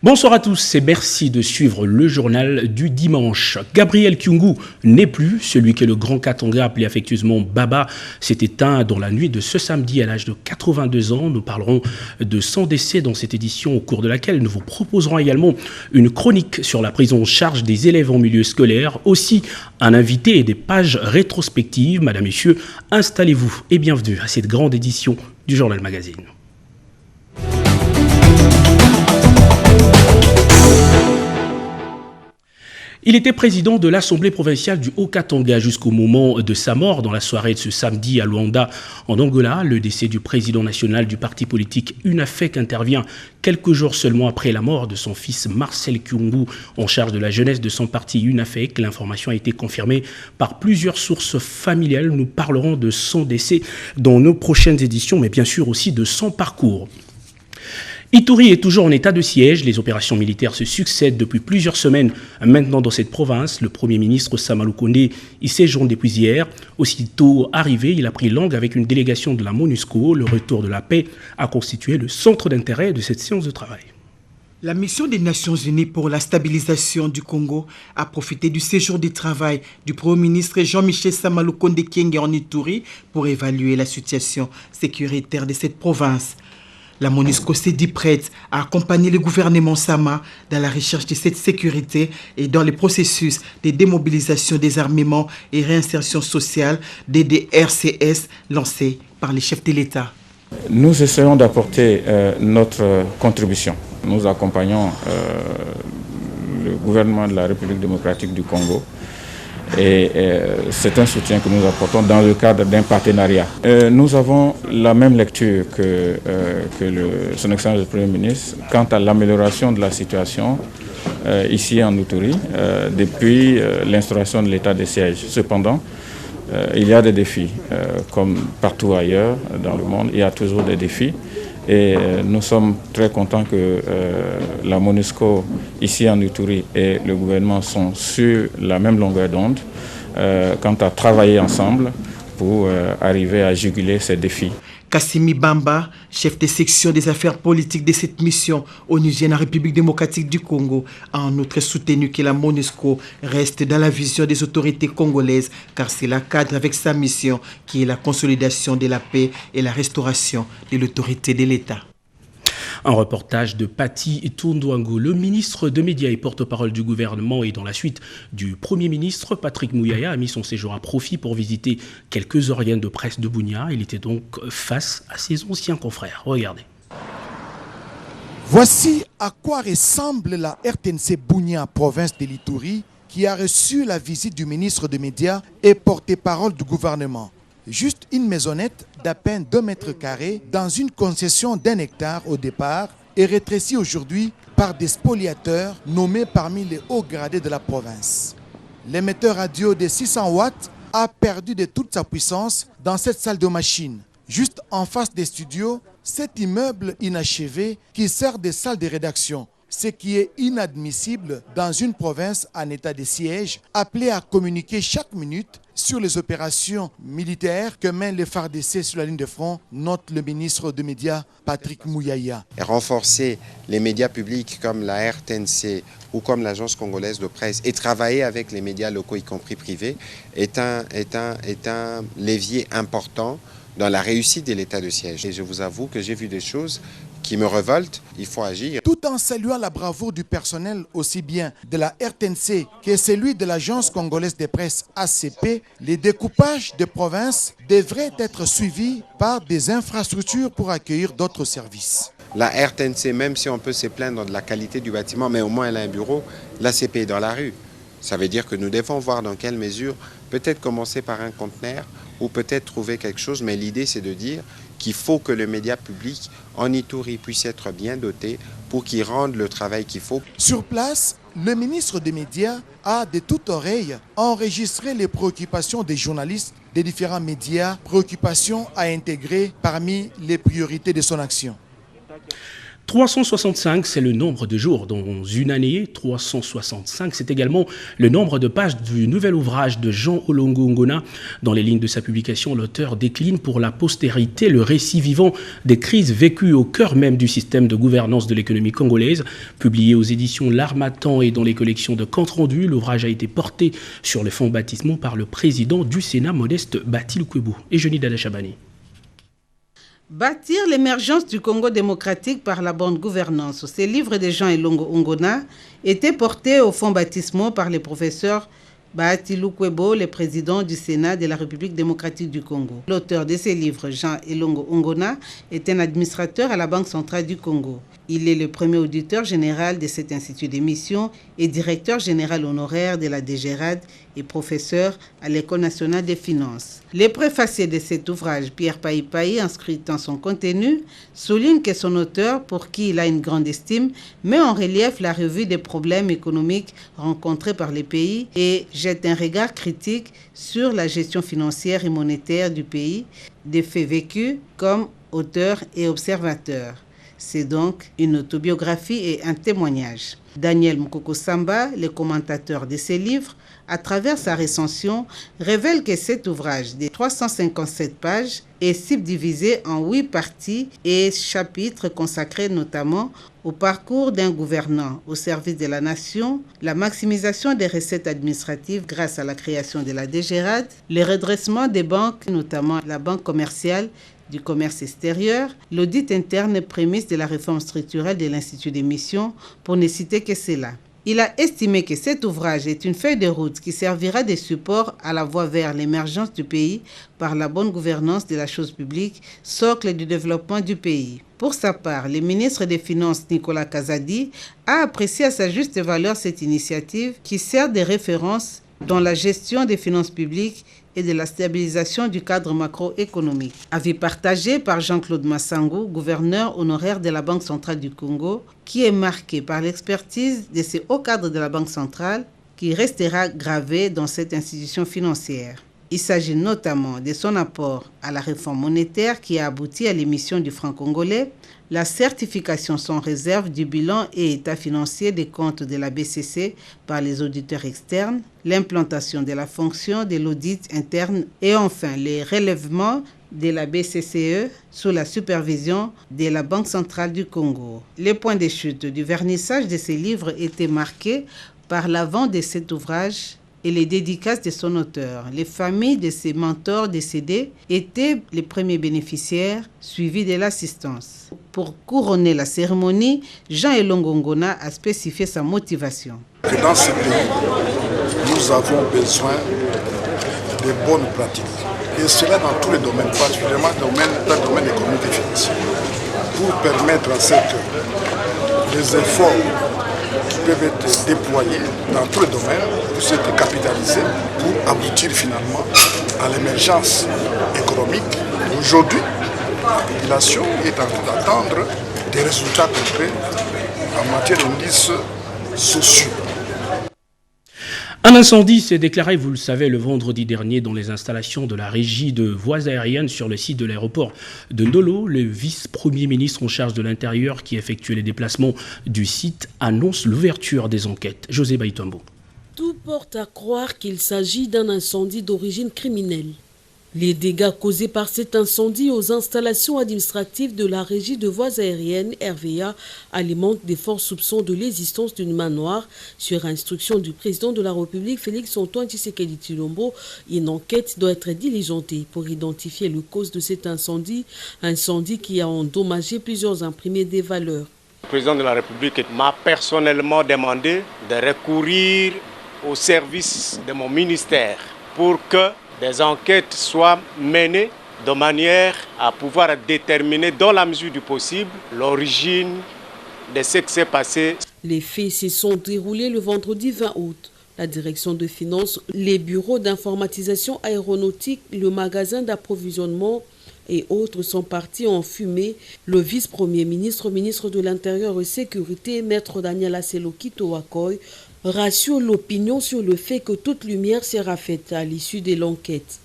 Bonsoir à tous et merci de suivre le journal du dimanche. Gabriel Kyungu n'est plus, celui que le grand Katanga appelé affectueusement Baba s'est éteint dans la nuit de ce samedi à l'âge de 82 ans. Nous parlerons de son décès dans cette édition au cours de laquelle nous vous proposerons également une chronique sur la prise en charge des élèves en milieu scolaire, aussi un invité et des pages rétrospectives. Madame, Messieurs, installez-vous et bienvenue à cette grande édition du Journal Magazine. Il était président de l'Assemblée provinciale du Haut-Katanga jusqu'au moment de sa mort dans la soirée de ce samedi à Luanda, en Angola. Le décès du président national du parti politique UNAFEC intervient quelques jours seulement après la mort de son fils Marcel Kyungu, en charge de la jeunesse de son parti UNAFEC. L'information a été confirmée par plusieurs sources familiales. Nous parlerons de son décès dans nos prochaines éditions, mais bien sûr aussi de son parcours. Ituri est toujours en état de siège. Les opérations militaires se succèdent depuis plusieurs semaines maintenant dans cette province. Le Premier ministre Sama Lukonde y séjourne depuis hier. Aussitôt arrivé, il a pris langue avec une délégation de la MONUSCO. Le retour de la paix a constitué le centre d'intérêt de cette séance de travail. La mission des Nations Unies pour la stabilisation du Congo a profité du séjour de travail du Premier ministre Jean-Michel Sama Lukonde Kyenge en Ituri pour évaluer la situation sécuritaire de cette province. La MONUSCO s'est dit prête à accompagner le gouvernement Sama dans la recherche de cette sécurité et dans le processus de démobilisation des armements et réinsertion sociale des DRCS lancés par les chefs de l'État. Nous essayons d'apporter notre contribution. Nous accompagnons le gouvernement de la République démocratique du Congo. Et c'est un soutien que nous apportons dans le cadre d'un partenariat. Nous avons la même lecture que son Excellence le Premier ministre quant à l'amélioration de la situation ici en Ituri depuis l'instauration de l'état de siège. Cependant, il y a des défis, comme partout ailleurs dans le monde, il y a toujours des défis. Et nous sommes très contents que la MONUSCO ici en Ituri et le gouvernement sont sur la même longueur d'onde quant à travailler ensemble pour arriver à juguler ces défis. Kassimi Bamba, chef de section des affaires politiques de cette mission onusienne en République démocratique du Congo, a en outre soutenu que la MONUSCO reste dans la vision des autorités congolaises car c'est la cadre avec sa mission qui est la consolidation de la paix et la restauration de l'autorité de l'État. Un reportage de Patti Toundouangou. Le ministre de Médias et porte-parole du gouvernement et dans la suite du Premier ministre, Patrick Mouyaya, a mis son séjour à profit pour visiter quelques organes de presse de Bunia. Il était donc face à ses anciens confrères. Regardez. Voici à quoi ressemble la RTNC Bunia, province de l'Ituri, qui a reçu la visite du ministre de Médias et porte-parole du gouvernement. Juste une maisonnette d'à peine 2 mètres carrés dans une concession d'1 hectare au départ est rétrécie aujourd'hui par des spoliateurs nommés parmi les hauts gradés de la province. L'émetteur radio de 600 watts a perdu de toute sa puissance dans cette salle de machine. Juste en face des studios, cet immeuble inachevé qui sert de salle de rédaction. Ce qui est inadmissible dans une province en état de siège, appelée à communiquer chaque minute sur les opérations militaires que mènent les FARDC sur la ligne de front, note le ministre des Médias, Patrick Mouyaya. Renforcer les médias publics comme la RTNC ou comme l'Agence congolaise de presse et travailler avec les médias locaux, y compris privés, est un levier important dans la réussite de l'état de siège. Et je vous avoue que j'ai vu des choses qui me révoltent, il faut agir. Tout en saluant la bravoure du personnel aussi bien de la RTNC que celui de l'Agence congolaise de presse ACP, les découpages de provinces devraient être suivis par des infrastructures pour accueillir d'autres services. La RTNC, même si on peut se plaindre de la qualité du bâtiment, mais au moins elle a un bureau, l'ACP est dans la rue. Ça veut dire que nous devons voir dans quelle mesure, peut-être commencer par un conteneur ou peut-être trouver quelque chose, mais l'idée c'est de dire qu'il faut que le média public en Ituri puisse être bien doté pour qu'il rende le travail qu'il faut. Sur place, le ministre des Médias a de toute oreille enregistré les préoccupations des journalistes des différents médias, préoccupations à intégrer parmi les priorités de son action. 365, c'est le nombre de jours dans une année. 365, c'est également le nombre de pages du nouvel ouvrage de Jean Olongo Ngona. Dans les lignes de sa publication, l'auteur décline pour la postérité le récit vivant des crises vécues au cœur même du système de gouvernance de l'économie congolaise. Publié aux éditions L'Harmattan et dans les collections de comptes rendus, l'ouvrage a été porté sur le fonds baptismaux par le président du Sénat, Modeste Batil-Kwebo et Johnny Dada-Chabani. Bâtir l'émergence du Congo démocratique par la bonne gouvernance. Ces livres de Jean Olongo Ngona étaient portés au fonds baptismaux par les professeurs Batil-Kwebo, le président du Sénat de la République démocratique du Congo. L'auteur de ces livres, Jean Olongo Ngona, est un administrateur à la Banque centrale du Congo. Il est le premier auditeur général de cet institut d'émission et directeur général honoraire de la DGRAD et professeur à l'École nationale des finances. Le préfacier de cet ouvrage, Pierre Païpaï, inscrit dans son contenu, souligne que son auteur, pour qui il a une grande estime, met en relief la revue des problèmes économiques rencontrés par les pays et jette un regard critique sur la gestion financière et monétaire du pays, des faits vécus comme auteur et observateur. C'est donc une autobiographie et un témoignage. Daniel Mukoko Samba, le commentateur de ces livres, à travers sa recension, révèle que cet ouvrage de 357 pages est subdivisé en 8 parties et chapitres consacrés notamment au parcours d'un gouvernant au service de la nation, la maximisation des recettes administratives grâce à la création de la DGRAD, le redressement des banques, notamment la banque commerciale, du commerce extérieur, l'audit interne prémisse de la réforme structurelle de l'Institut des missions, pour ne citer que cela. Il a estimé que cet ouvrage est une feuille de route qui servira de support à la voie vers l'émergence du pays par la bonne gouvernance de la chose publique, socle du développement du pays. Pour sa part, le ministre des Finances Nicolas Kazadi a apprécié à sa juste valeur cette initiative qui sert de référence dans la gestion des finances publiques et de la stabilisation du cadre macroéconomique. Avis partagé par Jean-Claude Massango, gouverneur honoraire de la Banque centrale du Congo, qui est marqué par l'expertise de ces hauts cadres de la Banque centrale qui restera gravé dans cette institution financière. Il s'agit notamment de son apport à la réforme monétaire qui a abouti à l'émission du franc congolais, la certification sans réserve du bilan et état financier des comptes de la BCC par les auditeurs externes, l'implantation de la fonction de l'audit interne et enfin les relèvements de la BCCE sous la supervision de la Banque centrale du Congo. Les points de chute du vernissage de ces livres étaient marqués par la vente de cet ouvrage et les dédicaces de son auteur. Les familles de ses mentors décédés étaient les premiers bénéficiaires, suivis de l'assistance. Pour couronner la cérémonie, Jean Olongo Ngona a spécifié sa motivation. Que dans ce pays, nous avons besoin de bonnes pratiques. Et cela dans tous les domaines, particulièrement dans le domaine économique et financier, pour permettre à ce que les efforts peuvent être déployés dans tous les domaines, pour être capitalisés, pour aboutir finalement à l'émergence économique. Aujourd'hui, la population est en train d'attendre des résultats concrets en matière d'indices sociaux. Un incendie s'est déclaré, vous le savez, le vendredi dernier dans les installations de la régie de voies aériennes sur le site de l'aéroport de Ndolo. Le vice-premier ministre en charge de l'Intérieur qui effectuait les déplacements du site annonce l'ouverture des enquêtes. José Baïtombo. Tout porte à croire qu'il s'agit d'un incendie d'origine criminelle. Les dégâts causés par cet incendie aux installations administratives de la régie de voies aériennes RVA alimentent des forts soupçons de l'existence d'une main noire. Sur instruction du président de la République, Félix-Antoine Tshisekedi Tshilombo, une enquête doit être diligentée pour identifier les causes de cet incendie qui a endommagé plusieurs imprimés des valeurs. Le président de la République m'a personnellement demandé de recourir au service de mon ministère pour que des enquêtes soient menées de manière à pouvoir déterminer, dans la mesure du possible, l'origine de ce qui s'est passé. Les faits se sont déroulés le vendredi 20 août. La direction de finances, les bureaux d'informatisation aéronautique, le magasin d'approvisionnement et autres sont partis en fumée. Le vice-premier ministre, ministre de l'Intérieur et Sécurité, maître Daniel Aseloki Towakoy, rassure l'opinion sur le fait que toute lumière sera faite à l'issue de l'enquête.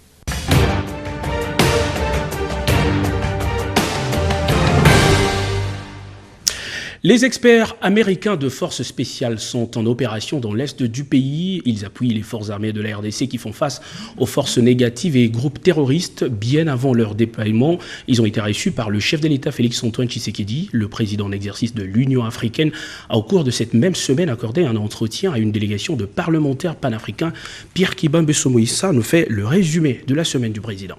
Les experts américains de forces spéciales sont en opération dans l'est du pays. Ils appuient les forces armées de la RDC qui font face aux forces négatives et groupes terroristes. Bien avant leur déploiement, ils ont été reçus par le chef de l'État Félix-Antoine Tshisekedi. Le président en exercice de l'Union africaine a au cours de cette même semaine accordé un entretien à une délégation de parlementaires panafricains. Pierre Kibambe Somoïssa nous fait le résumé de la semaine du président.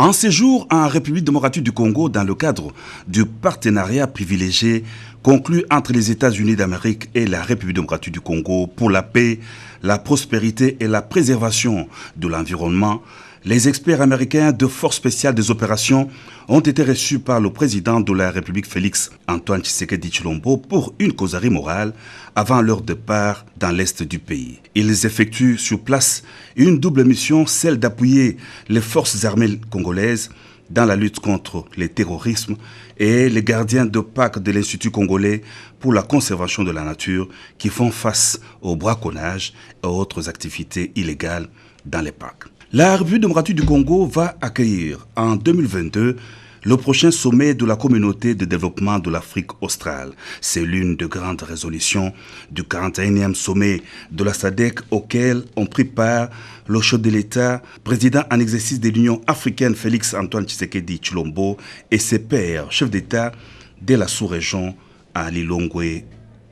En séjour en République démocratique du Congo dans le cadre du partenariat privilégié conclu entre les États-Unis d'Amérique et la République démocratique du Congo pour la paix, la prospérité et la préservation de l'environnement, les experts américains de forces spéciales des opérations ont été reçus par le président de la République Félix-Antoine Tshisekedi Tshilombo pour une causerie morale avant leur départ dans l'est du pays. Ils effectuent sur place une double mission, celle d'appuyer les forces armées congolaises dans la lutte contre le terrorisme et les gardiens de Pâques de l'Institut congolais pour la conservation de la nature qui font face au braconnage et autres activités illégales dans les parcs. La République démocratique du Congo va accueillir en 2022 le prochain sommet de la communauté de développement de l'Afrique australe. C'est l'une des grandes résolutions du 41e sommet de la SADC auquel ont pris part le chef de l'État, président en exercice de l'Union africaine Félix-Antoine Tshisekedi Tshilombo et ses pairs, chefs d'État de la sous-région à Lilongwe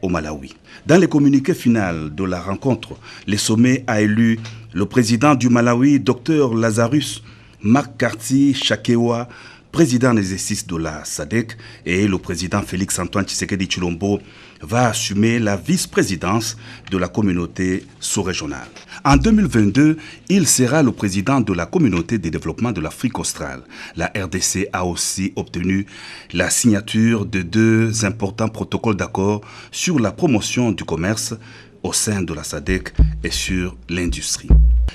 au Malawi. Dans le communiqué final de la rencontre, le sommet a élu le président du Malawi, Dr Lazarus Makarti Chakewa, président en exercice de la SADC, et le président Félix-Antoine Tshisekedi Tshilombo va assumer la vice-présidence de la communauté sous-régionale. En 2022, il sera le président de la communauté de développement de l'Afrique australe. La RDC a aussi obtenu la signature de 2 importants protocoles d'accord sur la promotion du commerce au sein de la SADC et sur l'industrie.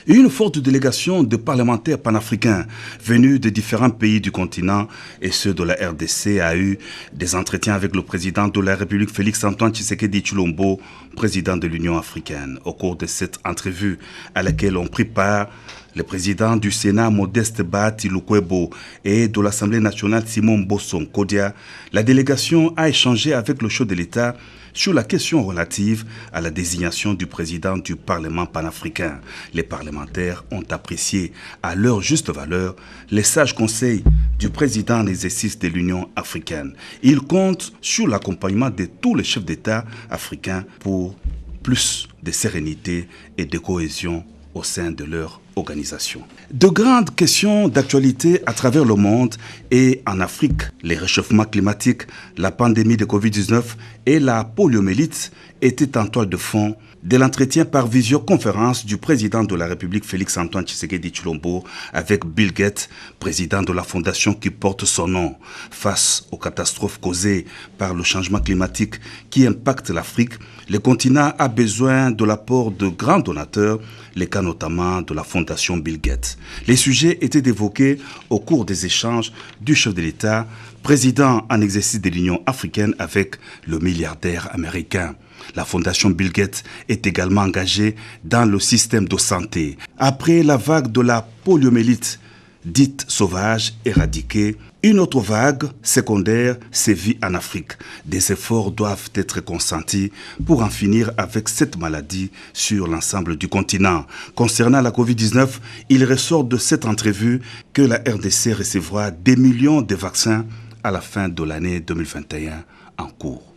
Une forte délégation de parlementaires panafricains venus de différents pays du continent et ceux de la RDC a eu des entretiens avec le président de la République Félix-Antoine Tshisekedi Tshilombo, président de l'Union africaine. Au cours de cette entrevue à laquelle ont pris part le président du Sénat Modeste Bahati Lukwebo et de l'Assemblée nationale Simon Bosson Kodia, la délégation a échangé avec le chef de l'État sur la question relative à la désignation du président du Parlement panafricain. Les parlementaires ont apprécié à leur juste valeur les sages conseils du président en exercice de l'Union africaine. Ils comptent sur l'accompagnement de tous les chefs d'État africains pour plus de sérénité et de cohésion au sein de leur organisation. De grandes questions d'actualité à travers le monde et en Afrique, les réchauffements climatiques, la pandémie de Covid-19 et la poliomyélite étaient en toile de fond de l'entretien par visioconférence du président de la République Félix-Antoine Tshisekedi Tshilombo avec Bill Gates, président de la fondation qui porte son nom. Face aux catastrophes causées par le changement climatique qui impacte l'Afrique, le continent a besoin de l'apport de grands donateurs, les cas notamment de la fondation Bill Gates. Les sujets étaient évoqués au cours des échanges du chef de l'État, président en exercice de l'Union africaine avec le milliardaire américain. La fondation Bill Gates est également engagée dans le système de santé. Après la vague de la poliomyélite, dite sauvage, éradiquée, une autre vague secondaire sévit en Afrique. Des efforts doivent être consentis pour en finir avec cette maladie sur l'ensemble du continent. Concernant la Covid-19, il ressort de cette entrevue que la RDC recevra des millions de vaccins à la fin de l'année 2021 en cours.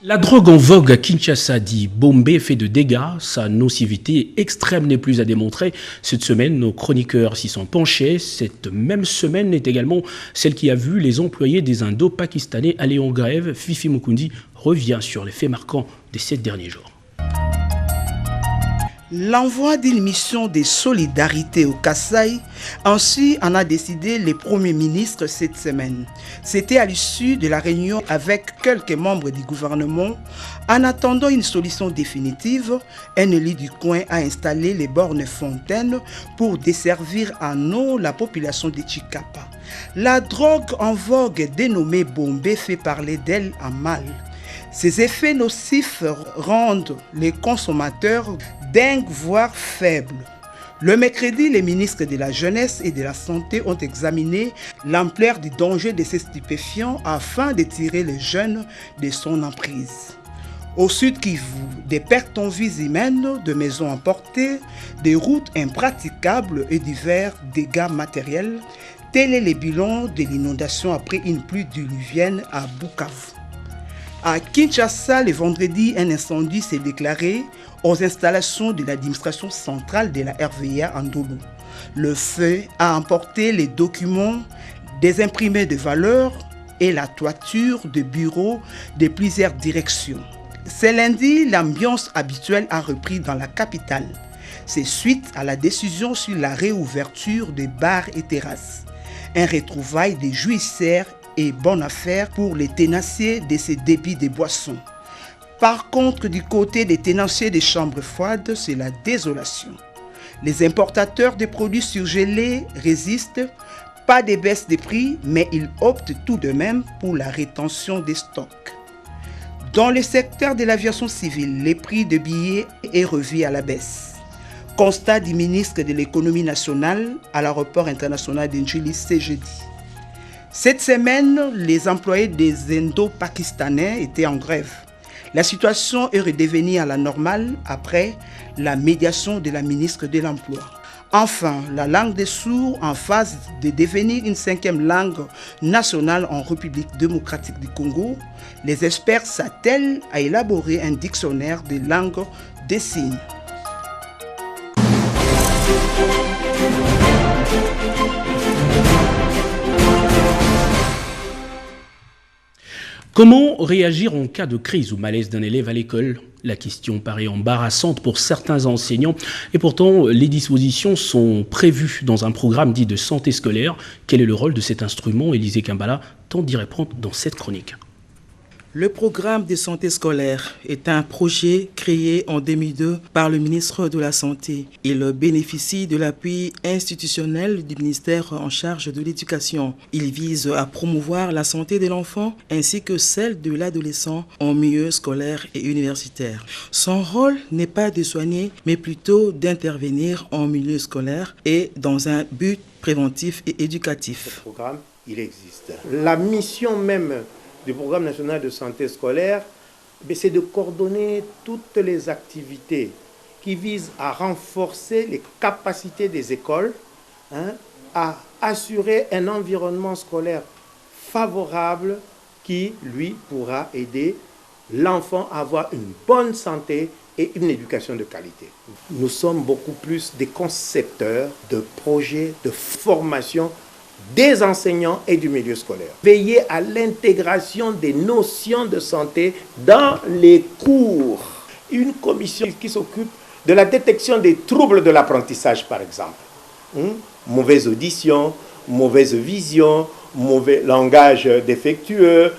La drogue en vogue à Kinshasa, dit Bombé, fait de dégâts. Sa nocivité extrême n'est plus à démontrer. Cette semaine, nos chroniqueurs s'y sont penchés. Cette même semaine est également celle qui a vu les employés des Indo-Pakistanais aller en grève. Fifi Mukundi revient sur les faits marquants des 7 derniers jours. L'envoi d'une mission de solidarité au Kasaï, ainsi en a décidé le Premier ministre cette semaine. C'était à l'issue de la réunion avec quelques membres du gouvernement. En attendant une solution définitive, un élu du coin a installé les bornes fontaines pour desservir en eau la population de Chikapa. La drogue en vogue dénommée Bombé fait parler d'elle en mal. Ces effets nocifs rendent les consommateurs dingues voire faibles. Le mercredi, les ministres de la Jeunesse et de la Santé ont examiné l'ampleur du danger de ces stupéfiants afin de tirer les jeunes de son emprise. Au sud Kivu, des pertes en vies humaines, de maisons emportées, des routes impraticables et divers dégâts matériels, tel est le bilan de l'inondation après une pluie diluvienne à Bukavu. À Kinshasa, le vendredi, un incendie s'est déclaré aux installations de l'administration centrale de la RVA en Ndolo. Le feu a emporté les documents, des imprimés de valeur et la toiture de bureaux de plusieurs directions. Ce lundi, l'ambiance habituelle a repris dans la capitale. C'est suite à la décision sur la réouverture des bars et terrasses. Un retrouvaille des jouisseurs et bonne affaire pour les tenanciers de ces débits de boissons. Par contre, du côté des tenanciers des chambres froides, c'est la désolation. Les importateurs de produits surgelés résistent, pas de baisse des prix, mais ils optent tout de même pour la rétention des stocks. Dans le secteur de l'aviation civile, les prix de billets est revu à la baisse. Constat du ministre de l'économie nationale à l'aéroport international d'Ndjili ce jeudi. Cette semaine, les employés des Indo-Pakistanais étaient en grève. La situation est redevenue à la normale après la médiation de la ministre de l'Emploi. Enfin, la langue des sourds en phase de devenir une 5e langue nationale en République démocratique du Congo, les experts s'attellent à élaborer un dictionnaire des langues des signes. Comment réagir en cas de crise ou malaise d'un élève à l'école? La question paraît embarrassante pour certains enseignants et pourtant les dispositions sont prévues dans un programme dit de santé scolaire. Quel est le rôle de cet instrument? Élisée Kimbala tente d'y répondre dans cette chronique. Le programme de santé scolaire est un projet créé en 2002 par le ministre de la Santé. Il bénéficie de l'appui institutionnel du ministère en charge de l'éducation. Il vise à promouvoir la santé de l'enfant ainsi que celle de l'adolescent en milieu scolaire et universitaire. Son rôle n'est pas de soigner, mais plutôt d'intervenir en milieu scolaire et dans un but préventif et éducatif. Ce programme, il existe. La mission même du programme national de santé scolaire, c'est de coordonner toutes les activités qui visent à renforcer les capacités des écoles, à assurer un environnement scolaire favorable qui, lui, pourra aider l'enfant à avoir une bonne santé et une éducation de qualité. Nous sommes beaucoup plus des concepteurs de projets de formation des enseignants et du milieu scolaire. Veiller à l'intégration des notions de santé dans les cours. Une commission qui s'occupe de la détection des troubles de l'apprentissage, par exemple. Mauvaise audition, mauvaise vision, mauvais langage défectueux,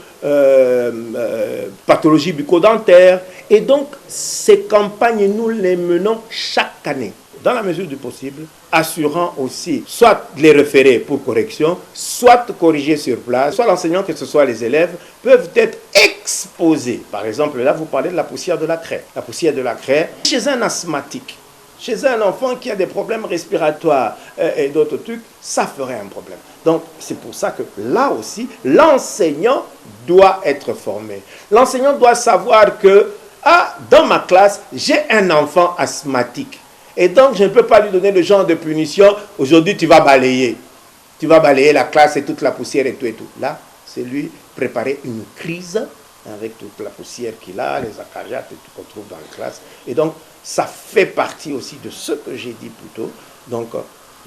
pathologie bucco-dentaire. Et donc, ces campagnes, nous les menons chaque année, dans la mesure du possible, assurant aussi soit les référés pour correction, soit corriger sur place, soit l'enseignant, que ce soit les élèves, peuvent être exposés. Par exemple, là, vous parlez de la poussière de la craie. La poussière de la craie, chez un asthmatique, chez un enfant qui a des problèmes respiratoires et d'autres trucs, ça ferait un problème. Donc, c'est pour ça que là aussi, l'enseignant doit être formé. L'enseignant doit savoir que, dans ma classe, j'ai un enfant asthmatique. Et donc, je ne peux pas lui donner le genre de punition. Aujourd'hui, tu vas balayer. Tu vas balayer la classe et toute la poussière et tout et tout. Là, c'est lui préparer une crise avec toute la poussière qu'il a, les acariates et tout qu'on trouve dans la classe. Et donc, ça fait partie aussi de ce que j'ai dit plus tôt. Donc,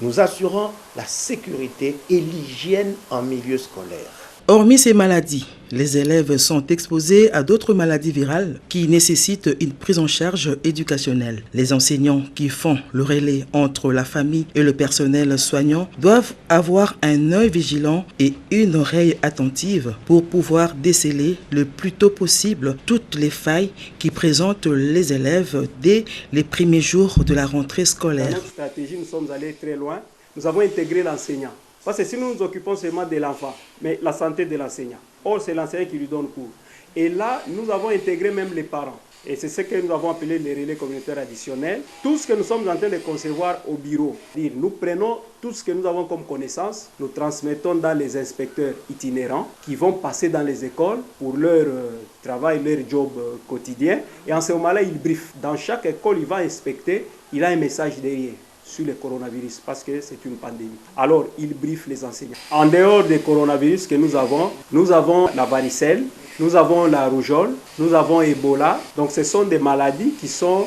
nous assurons la sécurité et l'hygiène en milieu scolaire. Hormis ces maladies, les élèves sont exposés à d'autres maladies virales qui nécessitent une prise en charge éducationnelle. Les enseignants qui font le relais entre la famille et le personnel soignant doivent avoir un œil vigilant et une oreille attentive pour pouvoir déceler le plus tôt possible toutes les failles qui présentent les élèves dès les premiers jours de la rentrée scolaire. Dans notre stratégie, nous sommes allés très loin. Nous avons intégré l'enseignant. Parce que si nous nous occupons seulement de l'enfant, mais la santé de l'enseignant, or c'est l'enseignant qui lui donne cours. Et là, nous avons intégré même les parents. Et c'est ce que nous avons appelé les relais communautaires additionnels. Tout ce que nous sommes en train de concevoir au bureau, nous prenons tout ce que nous avons comme connaissance, nous transmettons dans les inspecteurs itinérants qui vont passer dans les écoles pour leur travail, leur job quotidien. Et en ce moment-là, ils briefent. Dans chaque école, il va inspecter, il a un message derrière sur le coronavirus parce que c'est une pandémie. Alors, il briefe les enseignants. En dehors des coronavirus que nous avons la varicelle, nous avons la rougeole, nous avons Ebola. Donc, ce sont des maladies qui sont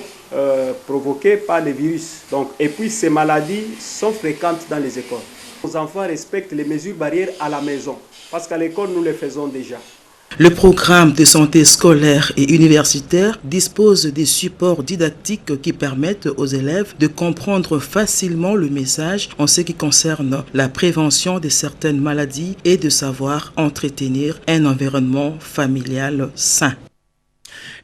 provoquées par les virus. Donc, et puis, ces maladies sont fréquentes dans les écoles. Nos enfants respectent les mesures barrières à la maison parce qu'à l'école, nous les faisons déjà. Le programme de santé scolaire et universitaire dispose des supports didactiques qui permettent aux élèves de comprendre facilement le message en ce qui concerne la prévention de certaines maladies et de savoir entretenir un environnement familial sain.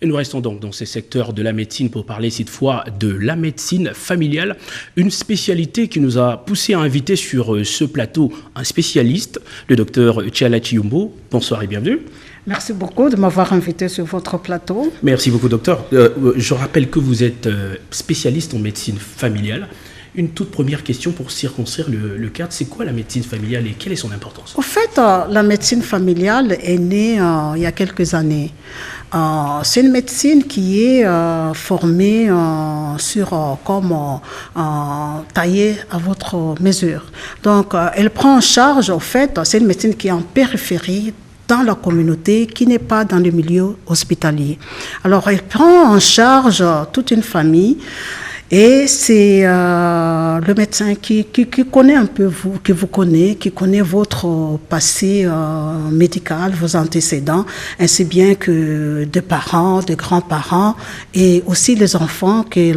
Et nous restons donc dans ces secteurs de la médecine pour parler cette fois de la médecine familiale, une spécialité qui nous a poussé à inviter sur ce plateau un spécialiste, le docteur Tchala Chiyumbo. Bonsoir et bienvenue. Merci beaucoup de m'avoir invité sur votre plateau. Merci beaucoup, docteur. Je rappelle que vous êtes spécialiste en médecine familiale. Une toute première question pour circonscrire le cadre, c'est quoi la médecine familiale et quelle est son importance? En fait, la médecine familiale est née il y a quelques années. C'est une médecine qui est formée taillée à votre mesure. Donc, elle prend en charge, en fait, c'est une médecine qui est en périphérie dans la communauté, qui n'est pas dans le milieu hospitalier. Alors, elle prend en charge toute une famille. Et c'est le médecin qui connaît un peu vous, qui vous connaît, qui connaît votre passé médical, vos antécédents, ainsi bien que des parents, des grands-parents, et aussi les enfants qu'elle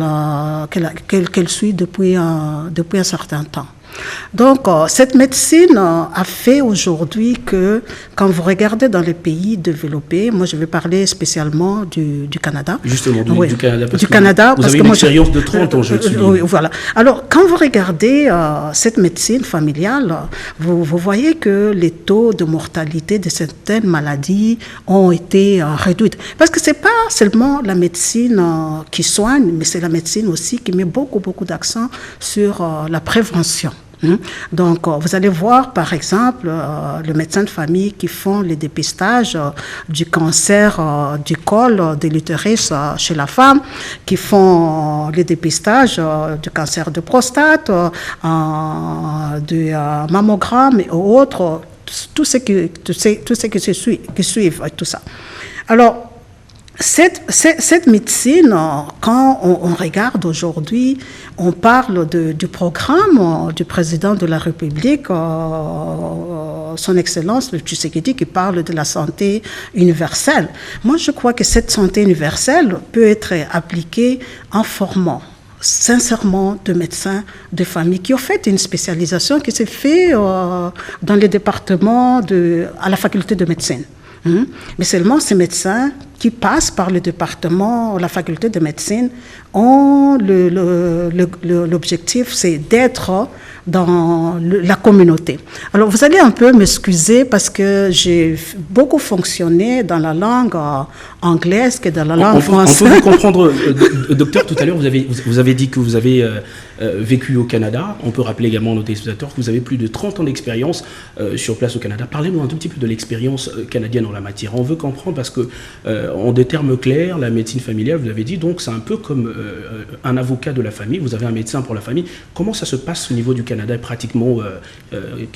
suit depuis un certain temps. Donc, cette médecine a fait aujourd'hui que, quand vous regardez dans les pays développés, moi je vais parler spécialement du Canada. Justement, du Canada. Du Canada. Vous avez une expérience de 30 ans, je le souligne. Oui, voilà. Alors, quand vous regardez cette médecine familiale, vous voyez que les taux de mortalité de certaines maladies ont été réduits. Parce que ce n'est pas seulement la médecine qui soigne, mais c'est la médecine aussi qui met beaucoup d'accent sur la prévention. Donc, vous allez voir, par exemple, le médecin de famille qui font les dépistages du cancer du col de l'utérus chez la femme, qui font les dépistages du cancer de prostate, du mammogramme et autres, tout ce qui suivent tout ça. Alors, cette médecine, quand on regarde aujourd'hui, on parle du programme du président de la République, son Excellence, le Tshisekedi, qui parle de la santé universelle. Moi, je crois que cette santé universelle peut être appliquée en formant sincèrement de médecins de famille qui ont fait une spécialisation qui s'est faite dans les départements à la faculté de médecine. Mais seulement ces médecins qui passent par le département, la faculté de médecine, ont l'objectif, c'est d'être dans la communauté. Alors, vous allez un peu m'excuser parce que j'ai beaucoup fonctionné dans la langue anglaise que dans la langue française. On peut vous comprendre, docteur, tout à l'heure, vous avez dit que vous avez vécu au Canada. On peut rappeler également à nos téléspectateurs que vous avez plus de 30 ans d'expérience sur place au Canada. Parlez-nous un tout petit peu de l'expérience canadienne en la matière. On veut comprendre parce que, en des termes clairs, la médecine familiale, vous l'avez dit, donc c'est un peu comme un avocat de la famille. Vous avez un médecin pour la famille. Comment ça se passe au niveau du Canada? Pratiquement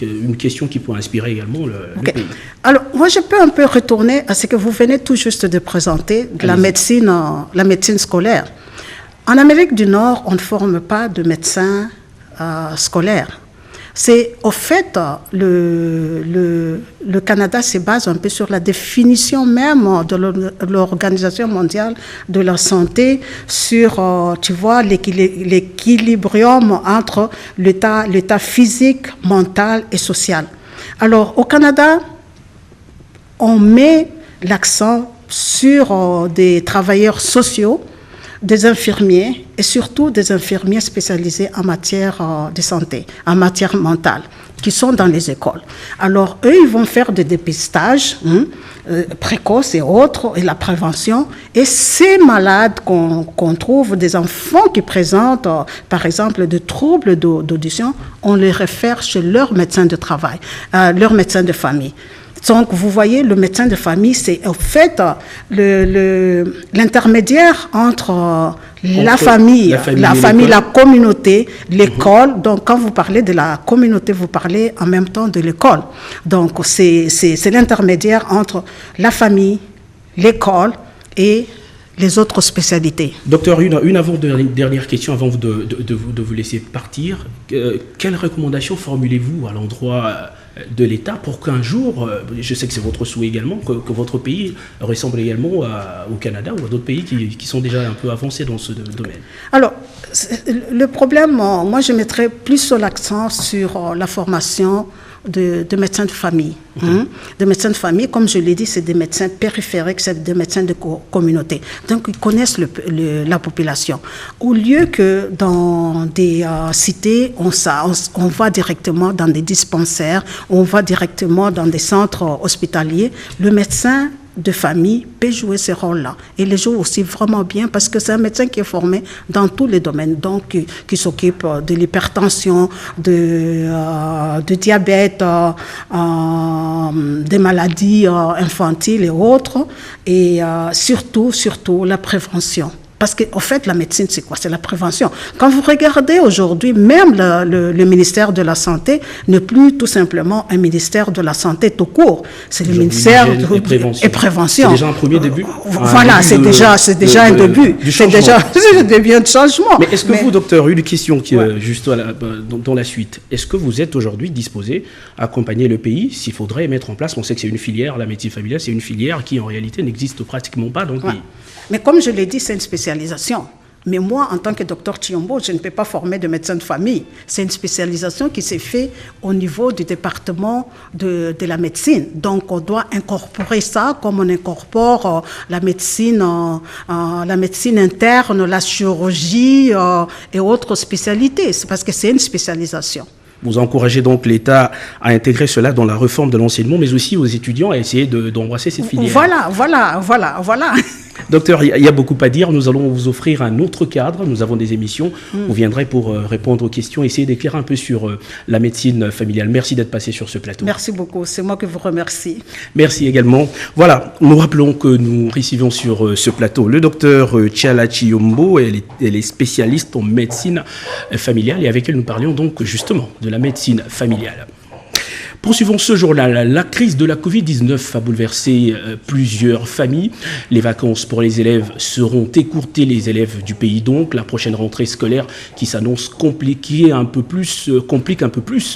une question qui peut inspirer également le pays. Alors, moi, je peux un peu retourner à ce que vous venez tout juste de présenter, la médecine scolaire. En Amérique du Nord, on ne forme pas de médecins scolaires. C'est au fait, le Canada se base un peu sur la définition même de l'Organisation mondiale de la santé, sur, tu vois, l'équilibrium entre l'état physique, mental et social. Alors, au Canada, on met l'accent sur des travailleurs sociaux, des infirmiers et surtout des infirmiers spécialisés en matière de santé, en matière mentale, qui sont dans les écoles. Alors, eux, ils vont faire des dépistages précoces et autres, et la prévention. Et ces malades qu'on trouve, des enfants qui présentent, par exemple, des troubles d'audition, on les réfère chez leur médecin de travail, leur médecin de famille. Donc, vous voyez, le médecin de famille, c'est en fait l'intermédiaire entre la famille, la communauté, l'école. Donc, quand vous parlez de la communauté, vous parlez en même temps de l'école. Donc, c'est l'intermédiaire entre la famille, l'école et les autres spécialités. Docteur, une avant-dernière question avant de vous laisser partir. Quelles recommandations formulez-vous à l'endroit de l'État pour qu'un jour, je sais que c'est votre souhait également, que votre pays ressemble également au Canada ou à d'autres pays qui sont déjà un peu avancés dans ce domaine? Alors, le problème, moi je mettrais plus l'accent sur la formation de médecins de famille. De médecins de famille, comme je l'ai dit, c'est des médecins périphériques, c'est des médecins de communauté. Donc, ils connaissent la population. Au lieu que dans des cités, on va directement dans des dispensaires, on va directement dans des centres hospitaliers, le médecin de famille peut jouer ce rôle-là. Et il le joue aussi vraiment bien parce que c'est un médecin qui est formé dans tous les domaines, donc qui s'occupe de l'hypertension, de diabète, des maladies infantiles et autres, et surtout la prévention. Parce qu'en fait, la médecine, c'est quoi? C'est la prévention. Quand vous regardez aujourd'hui, même le ministère de la Santé n'est plus tout simplement un ministère de la Santé tout court. C'est le ministère de prévention. C'est déjà un premier début. Voilà, c'est déjà un début. C'est déjà un début de changement. Mais est-ce que vous, docteur, une question qui juste dans la suite, est-ce que vous êtes aujourd'hui disposé à accompagner le pays s'il faudrait mettre en place, on sait que c'est une filière, la médecine familiale, c'est une filière qui en réalité n'existe pratiquement pas dans le pays. Mais comme je l'ai dit, c'est une spécialisation. Mais moi, en tant que docteur Chiombo, je ne peux pas former de médecin de famille. C'est une spécialisation qui s'est faite au niveau du département de la médecine. Donc, on doit incorporer ça comme on incorpore la médecine interne, la chirurgie et autres spécialités. C'est parce que c'est une spécialisation. Vous encouragez donc l'État à intégrer cela dans la réforme de l'enseignement, mais aussi aux étudiants à essayer d'embrasser cette filière. Voilà. Docteur, il y a beaucoup à dire. Nous allons vous offrir un autre cadre. Nous avons des émissions. Vous viendrez pour répondre aux questions, essayer d'éclairer un peu sur la médecine familiale. Merci d'être passé sur ce plateau. Merci beaucoup. C'est moi qui vous remercie. Merci également. Voilà, nous rappelons que nous recevions sur ce plateau le docteur Tchala Chiombo. Elle est spécialiste en médecine familiale et avec elle nous parlions donc justement de la médecine familiale. Poursuivons ce journal. La crise de la Covid-19 a bouleversé plusieurs familles. Les vacances pour les élèves seront écourtées, les élèves du pays donc. La prochaine rentrée scolaire qui s'annonce complique un peu plus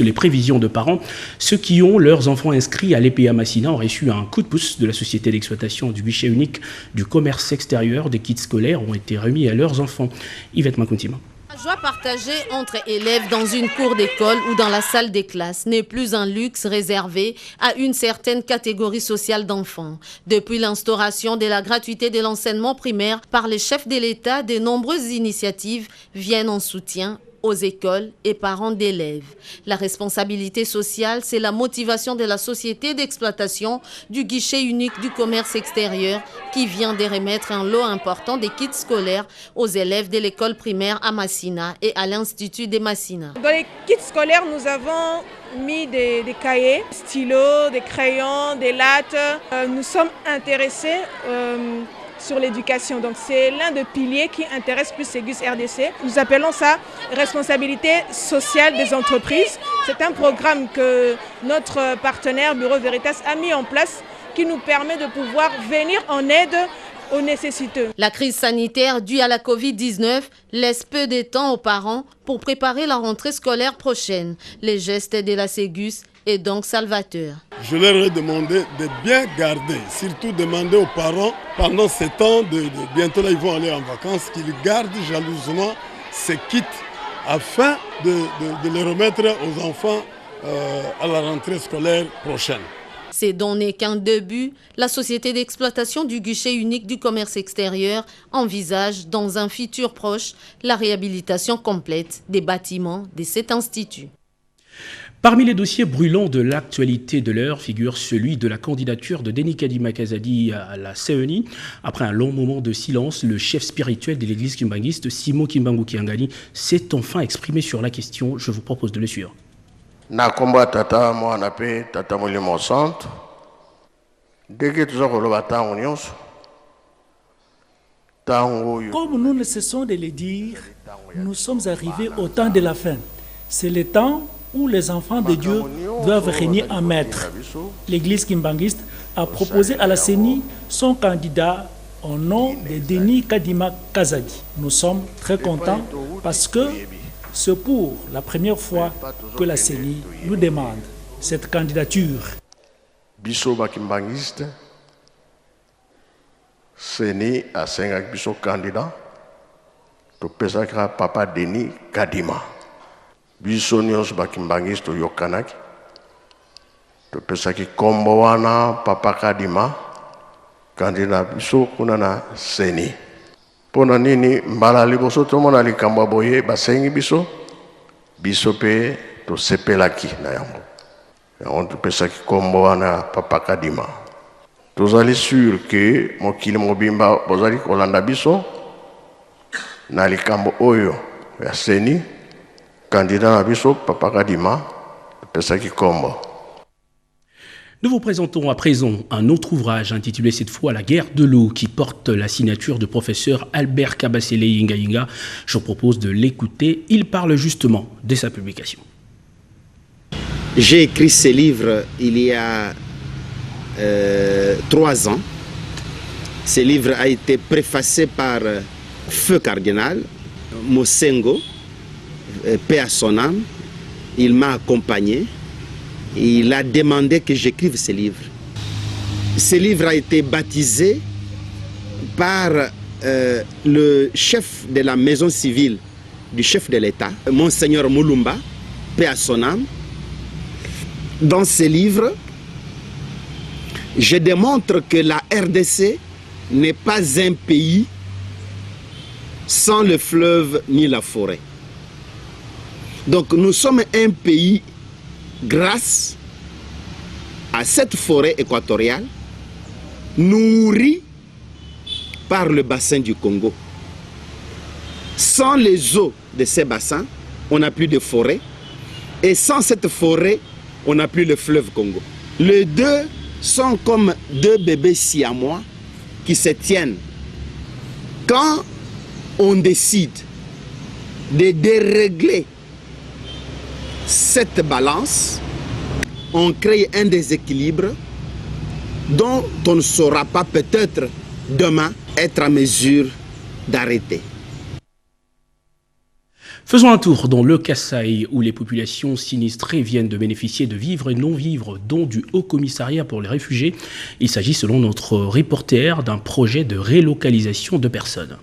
les prévisions de parents. Ceux qui ont leurs enfants inscrits à l'EPA Massina ont reçu un coup de pouce de la société d'exploitation du guichet unique du commerce extérieur. Des kits scolaires ont été remis à leurs enfants. Yvette Makuntima. La joie partagée entre élèves dans une cour d'école ou dans la salle des classes n'est plus un luxe réservé à une certaine catégorie sociale d'enfants. Depuis l'instauration de la gratuité de l'enseignement primaire par les chefs de l'État, de nombreuses initiatives viennent en soutien aux écoles et parents d'élèves. La responsabilité sociale, c'est la motivation de la société d'exploitation du guichet unique du commerce extérieur qui vient de remettre un lot important de kits scolaires aux élèves de l'école primaire à Massina et à l'Institut de Massina. Dans les kits scolaires, nous avons mis des cahiers, stylos, des crayons, des lattes. Nous sommes intéressés sur l'éducation. Donc c'est l'un des piliers qui intéresse plus Ségus RDC. Nous appelons ça responsabilité sociale des entreprises. C'est un programme que notre partenaire Bureau Veritas a mis en place qui nous permet de pouvoir venir en aide aux nécessiteux. La crise sanitaire due à la Covid-19 laisse peu de temps aux parents pour préparer la rentrée scolaire prochaine. Les gestes de la Ségus est donc salvateur. Je leur ai demandé de bien garder, surtout demander aux parents, pendant ces temps, bientôt là ils vont aller en vacances, qu'ils gardent jalousement ces kits afin de les remettre aux enfants à la rentrée scolaire prochaine. Ces dons n'est qu'un début. La société d'exploitation du guichet unique du commerce extérieur envisage dans un futur proche la réhabilitation complète des bâtiments de cet institut. Parmi les dossiers brûlants de l'actualité de l'heure figure celui de la candidature de Denis Kadima Kazadi à la CENI. Après un long moment de silence, le chef spirituel de l'église kimbanguiste, Simo Kimbangu Kiangani, s'est enfin exprimé sur la question. Je vous propose de le suivre. Na komba tata mo anape tata molimo santo. Dès que comme nous ne cessons de le dire, nous sommes arrivés au temps de la fin. C'est le temps où les enfants de Dieu doivent régner en maître. L'église kimbanguiste a proposé à la CENI son candidat au nom de Denis Kadima Kazadi. Nous sommes très contents parce que c'est pour la première fois que la CENI nous demande cette candidature. Biso bakimbangiste, CENI a 5 biso candidat, to pesakra papa Denis Kadima. Biso nyos bakimbangiste yokanaki, to pesaki kombo wana papa Kadima, candidat biso kuna na CENI. Pona nini mbala liboso to mona likamba boye basengi biso pe to sepelaki na yango. On te pesaki kombo wana papa Kadima. Tozali sûr que mokili mobimba bozali kolanda biso na likambo oyo ya CENI candidat na biso papa Kadima pesaki kombo. Nous vous présentons à présent un autre ouvrage intitulé cette fois La guerre de l'eau qui porte la signature de professeur Albert Kabasele Yinga. Je propose de l'écouter. Il parle justement de sa publication. J'ai écrit ce livre il y a 3 ans. Ce livre a été préfacé par Feu Cardinal, Mosengo, paix à son âme. Il m'a accompagné. Il a demandé que j'écrive ce livre. Ce livre a été baptisé par le chef de la maison civile du chef de l'État, Monseigneur Moulumba, paix à son âme. Dans ce livre, je démontre que la RDC n'est pas un pays sans le fleuve ni la forêt. Donc nous sommes un pays grâce à cette forêt équatoriale nourrie par le bassin du Congo. Sans les eaux de ces bassins, on n'a plus de forêt. Et sans cette forêt, on n'a plus le fleuve Congo. Les deux sont comme 2 bébés siamois qui se tiennent. Quand on décide de dérégler cette balance, on crée un déséquilibre dont on ne saura pas peut-être demain être en mesure d'arrêter. Faisons un tour dans le Kasaï où les populations sinistrées viennent de bénéficier de vivres et non-vivres, dont du Haut Commissariat pour les réfugiés. Il s'agit selon notre reporter d'un projet de relocalisation de personnes.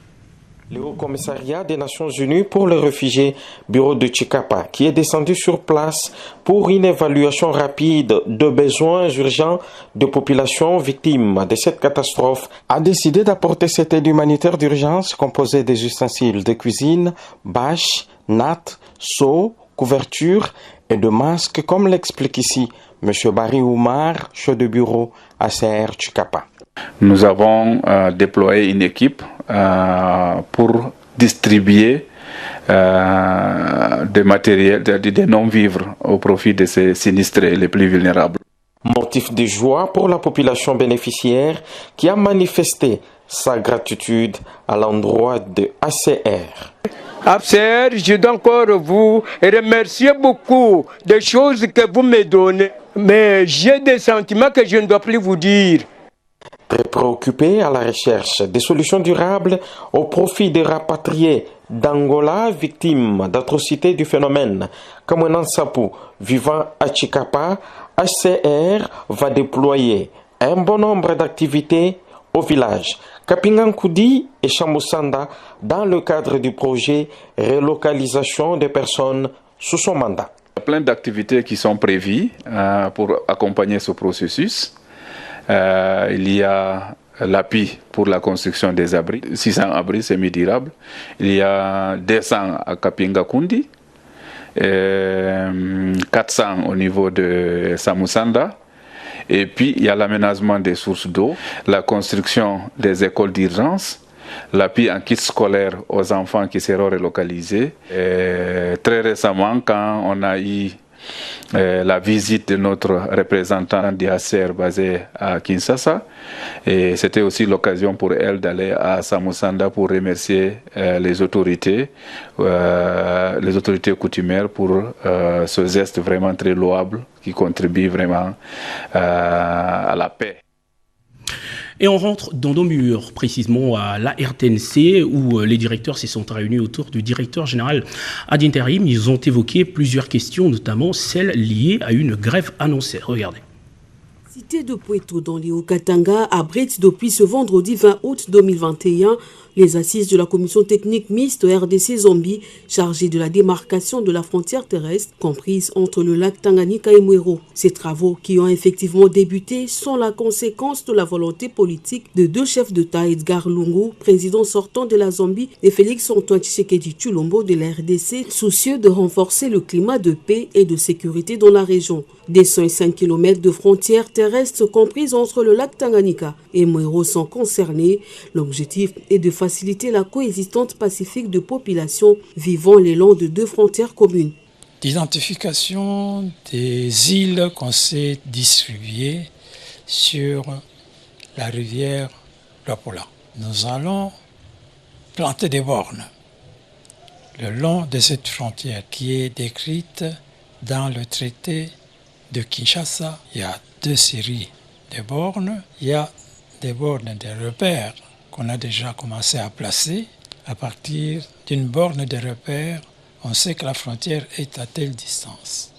Le Haut Commissariat des Nations Unies pour les réfugiés, bureau de Chikapa, qui est descendu sur place pour une évaluation rapide de besoins urgents de populations victimes de cette catastrophe, a décidé d'apporter cette aide humanitaire d'urgence composée des ustensiles de cuisine, bâches, nattes, seaux, couvertures et de masques, comme l'explique ici M. Barry Oumar, chef de bureau à CR Chikapa. Nous avons déployé une équipe pour distribuer des matériels, des non-vivres au profit de ces sinistrés les plus vulnérables. Motif de joie pour la population bénéficiaire qui a manifesté sa gratitude à l'endroit de ACR. ACR, je dois encore vous remercier beaucoup des choses que vous me donnez, mais j'ai des sentiments que je ne dois plus vous dire. Très préoccupé à la recherche des solutions durables au profit des rapatriés d'Angola victimes d'atrocités du phénomène, comme un Sapu vivant à Chikapa, HCR va déployer un bon nombre d'activités au village Kapingankoudi et Chamosanda dans le cadre du projet relocalisation des personnes sous son mandat. plein d'activités qui sont prévues pour accompagner ce processus. Il y a l'appui pour la construction des abris, 600 abris semi-durables. Il y a 200 à Kapinga-Kundi, 400 au niveau de Samusanda. Et puis il y a l'aménagement des sources d'eau, la construction des écoles d'urgence, l'appui en kit scolaire aux enfants qui seront relocalisés. Et très récemment, quand on a eu la visite de notre représentant d'IACR basé à Kinshasa, et c'était aussi l'occasion pour elle d'aller à Samusanda pour remercier les autorités coutumières pour ce geste vraiment très louable qui contribue vraiment à la paix. Et on rentre dans nos murs, précisément à la RTNC, où les directeurs se sont réunis autour du directeur général ad intérim. Ils ont évoqué plusieurs questions, notamment celles liées à une grève annoncée. Regardez. Cité de Puerto dans les Hauts-Katanga abrite depuis ce vendredi 20 août 2021 les assises de la commission technique mixte RDC Zambie chargée de la démarcation de la frontière terrestre comprise entre le lac Tanganyika et Mwero. Ces travaux qui ont effectivement débuté sont la conséquence de la volonté politique de deux chefs d'État, Edgar Lungu, président sortant de la Zambie, et Félix Antoine Tshisekedi Tshilombo de la RDC, soucieux de renforcer le climat de paix et de sécurité dans la région. Des 105 km de frontières terrestres comprises entre le lac Tanganyika et Mwero sont concernés. L'objectif est de faciliter la coexistence pacifique de populations vivant le long de deux frontières communes. L'identification des îles qu'on s'est distribuées sur la rivière Luapula. Nous allons planter des bornes le long de cette frontière qui est décrite dans le traité de Kinshasa. Il y a deux séries de bornes. Il y a des bornes de repères qu'on a déjà commencé à placer. À partir d'une borne de repère, on sait que la frontière est à telle distance.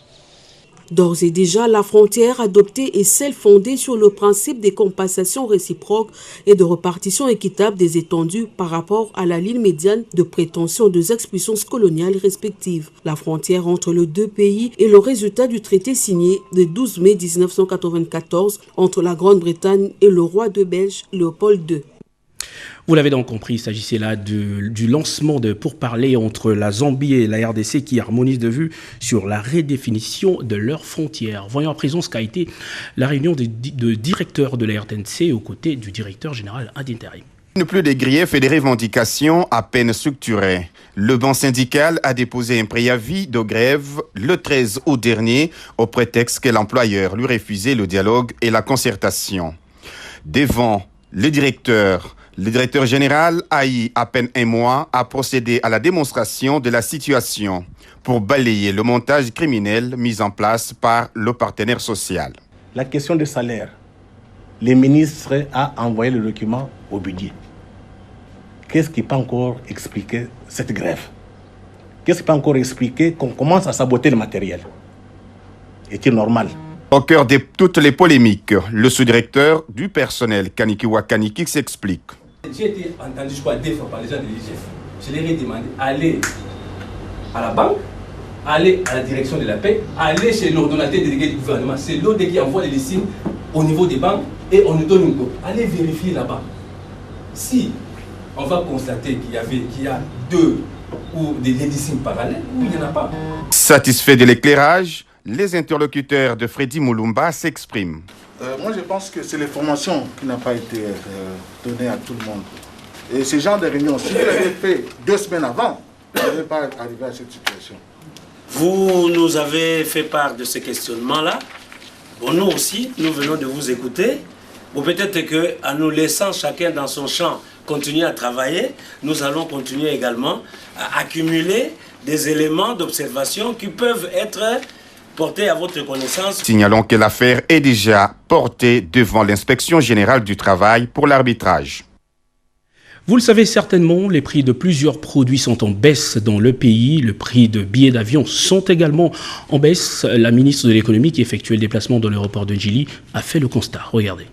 D'ores et déjà, la frontière adoptée est celle fondée sur le principe des compensations réciproques et de répartition équitable des étendues par rapport à la ligne médiane de prétention des expulsions coloniales respectives. La frontière entre les deux pays est le résultat du traité signé le 12 mai 1994 entre la Grande-Bretagne et le roi de Belge Léopold II. Vous l'avez donc compris, il s'agissait là du lancement de pourparlers entre la Zambie et la RDC qui harmonisent de vue sur la redéfinition de leurs frontières. Voyons à présent ce qu'a été la réunion de directeurs de la RTNC aux côtés du directeur général ad intérim. Ne plus des griefs et des revendications à peine structurées. Le banc syndical a déposé un préavis de grève le 13 août dernier au prétexte que l'employeur lui refusait le dialogue et la concertation. Devant le directeur général a eu à peine un mois à procéder à la démonstration de la situation pour balayer le montage criminel mis en place par le partenaire social. La question des salaires, le ministre a envoyé le document au budget. Qu'est-ce qui peut encore expliquer cette grève? Qu'est-ce qui peut encore expliquer qu'on commence à saboter le matériel? Est-il normal? Au cœur de toutes les polémiques, le sous-directeur du personnel, Kanikiwa Kaniki, s'explique. J'ai été entendu, je crois, 2 fois par les gens de l'IGF. Je leur ai demandé d'aller à la banque, aller à la direction de la paix, aller chez l'ordonnateur délégué du gouvernement. C'est l'OD qui envoie les listings au niveau des banques et on nous donne une copie. Allez vérifier là-bas. Si on va constater qu'il y a 2 ou des listings parallèles, ou il n'y en a pas. Satisfait de l'éclairage, les interlocuteurs de Freddy Moulumba s'expriment. Moi, je pense que c'est l'information qui n'a pas été donnée à tout le monde. Et ce genre de réunion, si vous l'avez fait 2 semaines avant, vous n'allez pas arriver à cette situation. Vous nous avez fait part de ce questionnement-là. Bon, nous aussi, nous venons de vous écouter. Bon, peut-être qu'en nous laissant chacun dans son champ continuer à travailler, nous allons continuer également à accumuler des éléments d'observation qui peuvent être portés à votre connaissance. Signalons que l'affaire est déjà portée devant l'inspection générale du travail pour l'arbitrage. Vous le savez certainement, les prix de plusieurs produits sont en baisse dans le pays. Le prix de billets d'avion sont également en baisse. La ministre de l'économie qui effectuait le déplacement dans l'aéroport de Djili a fait le constat. Regardez.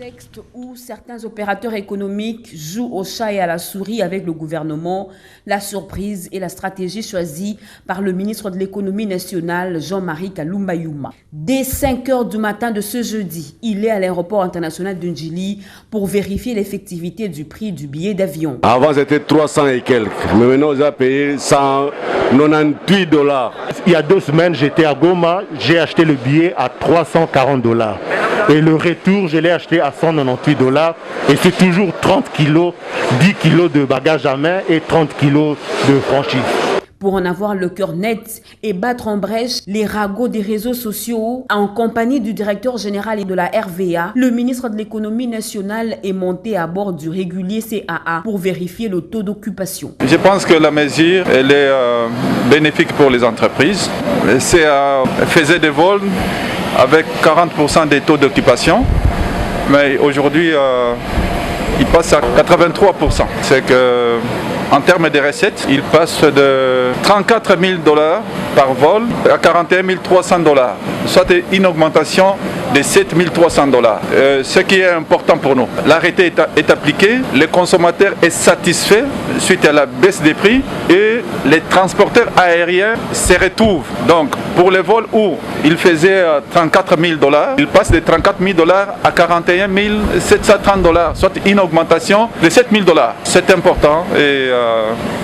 contexte où certains opérateurs économiques jouent au chat et à la souris avec le gouvernement, la surprise et la stratégie choisie par le ministre de l'économie nationale, Jean-Marie Kalumba Youma. Dès 5 h du matin de ce jeudi, il est à l'aéroport international de Njili pour vérifier l'effectivité du prix du billet d'avion. Avant c'était 300 et quelques, mais maintenant on a payé 198 $. Il y a 2 semaines, j'étais à Goma, j'ai acheté le billet à 340 $. Et le retour, je l'ai acheté à 198 $. Et c'est toujours 30 kilos, 10 kilos de bagages à main et 30 kilos de franchise. Pour en avoir le cœur net et battre en brèche les ragots des réseaux sociaux, en compagnie du directeur général et de la RVA, le ministre de l'économie nationale est monté à bord du régulier CAA pour vérifier le taux d'occupation. Je pense que la mesure elle est bénéfique pour les entreprises. Le CAA faisait des vols avec 40% des taux d'occupation, mais aujourd'hui il passe à 83%. C'est que en termes de recettes, il passe de 34 000 $ par vol à 41 300 $, soit une augmentation de 7 300 $. Ce qui est important pour nous, l'arrêté est appliqué, le consommateur est satisfait suite à la baisse des prix et les transporteurs aériens se retrouvent. Donc pour les vols où il faisait 34 000 $, il passe de 34 000 $ à 41 730 $, soit une augmentation de 7 000 $. C'est important et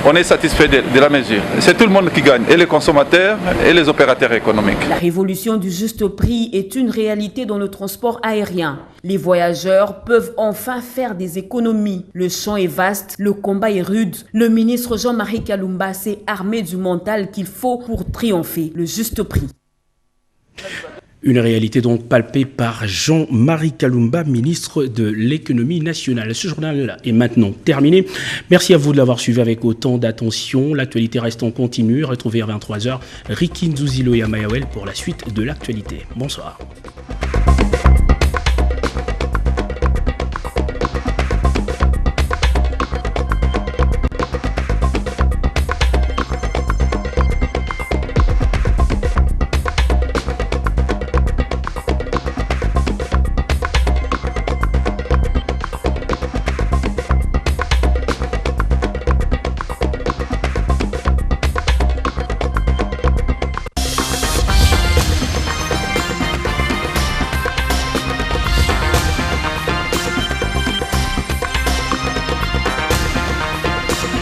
on est satisfait de la mesure. C'est tout le monde qui gagne, et les consommateurs et les opérateurs économiques. La révolution du juste prix est une réalité dans le transport aérien. Les voyageurs peuvent enfin faire des économies. Le champ est vaste, le combat est rude. Le ministre Jean-Marie Kalumba s'est armé du mental qu'il faut pour triompher. Le juste prix. Une réalité donc palpée par Jean-Marie Kalumba, ministre de l'économie nationale. Ce journal est maintenant terminé. Merci à vous de l'avoir suivi avec autant d'attention. L'actualité reste en continu. Retrouvez à 23 h Ricky Nzuzilo et Amayawel pour la suite de l'actualité. Bonsoir.